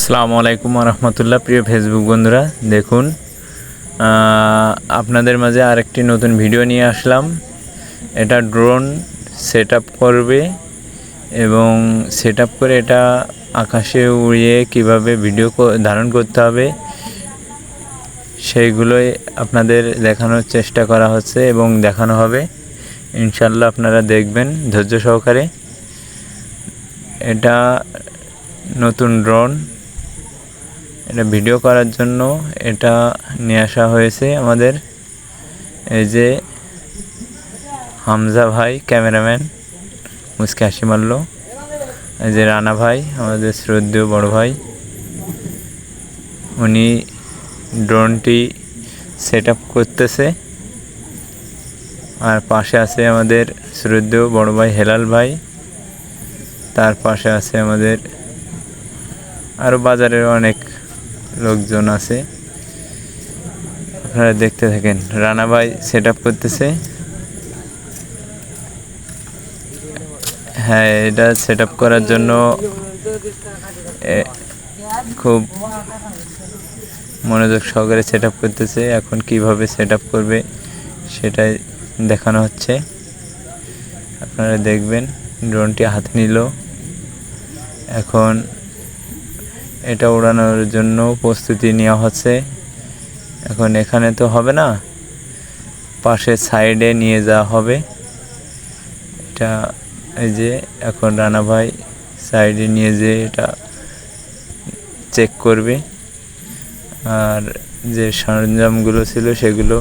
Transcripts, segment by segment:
আসসালামু আলাইকুম রহমতুল্লাহ। প্রিয় ফেসবুক বন্ধুরা, দেখুন আপনাদের মাঝে আরেকটি নতুন ভিডিও নিয়ে আসলাম। এটা ড্রোন সেট আপ করবে এবং সেট আপ করে এটা আকাশে উড়িয়ে কিভাবে ভিডিও ধারণ করতে হবে সেইগুলোই আপনাদের দেখানোর চেষ্টা করা হচ্ছে এবং দেখানো হবে। ইনশাল্লাহ আপনারা দেখবেন ধৈর্য সহকারে। এটা নতুন ড্রোন, এটা ভিডিও করার জন্য এটা নিয়ে আসা হয়েছে আমাদের। এই যে হামজা ভাই ক্যামেরাম্যান, মুস্কি হাসি মারল। এই যে রানা ভাই, আমাদের শ্রদ্ধেয় বড় ভাই, উনি ড্রোনটি সেট আপ করতেছে। আর পাশে আছে আমাদের শ্রদ্ধেয় বড় ভাই হেলাল ভাই, তার পাশে আছে আমাদের আরও বাজারের অনেক লোকজন আছে। আপনারা দেখতে থাকেন। রানা ভাই সেট আপ করতেছে। হ্যাঁ, এটা সেট আপ করার জন্য খুব মনোযোগ সহকারে সেট আপ করতেছে। এখন কিভাবে সেট আপ করবে সেটাই দেখানো হচ্ছে, আপনারা দেখবেন। ড্রোনটি হাতে নিল, এখন এটা উড়ানোর জন্য প্রস্তুতি নেওয়া হচ্ছে। এখন এখানে তো হবে না, পাশে সাইডে নিয়ে যাওয়া হবে এটা। এই যে এখন রানা ভাই সাইডে নিয়ে যেয়ে এটা চেক করবে। আর যে সরঞ্জামগুলো ছিল সেগুলো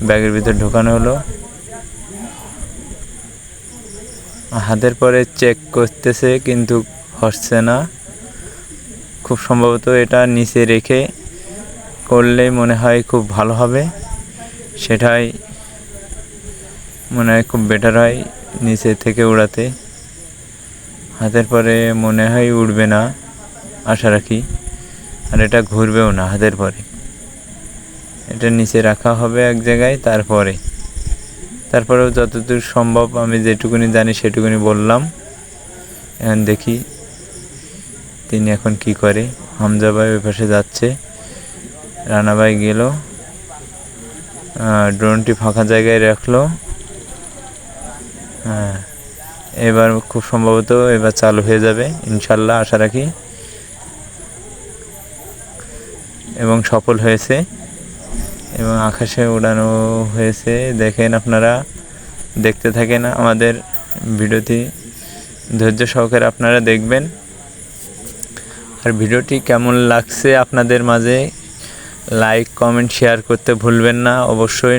ব্যাগের ভিতর ঢোকানো হলো। হাতের পরে চেক করতেছে কিন্তু হচ্ছে না। খুব সম্ভবত এটা নিচে রেখে করলেই মনে হয় খুব ভালো হবে, সেটাই মনে হয় খুব বেটার হয় নিচে থেকে উড়াতে। হাতের পরে মনে হয় উড়বে না, আশা রাখি। আর এটা ঘুরবেও না হাতের পরে, এটা নিচে রাখা হবে এক জায়গায়। তারপরেও যতদূর সম্ভব আমি যেটুকুনি জানি সেটুকুনি বললাম। এখন দেখি তিনি এখন কি করে। হামজা ভাই ওই পাশে যাচ্ছে, রানা ভাই গেল, ড্রোনটি ফাঁকা জায়গায় রাখলো। হ্যাঁ, এবার খুব সম্ভবত এবার চালু হয়ে যাবে ইনশাল্লাহ, আশা রাখি। এবং সফল হয়েছে এবং আকাশে উড়ানো হয়েছে। দেখেন, আপনারা দেখতে থাকেন আমাদের ভিডিওটি ধৈর্য সহকারে আপনারা দেখবেন। আর ভিডিওটি কেমন লাগছে আপনাদের মাঝে লাইক, কমেন্ট, শেয়ার করতে ভুলবেন না অবশ্যই।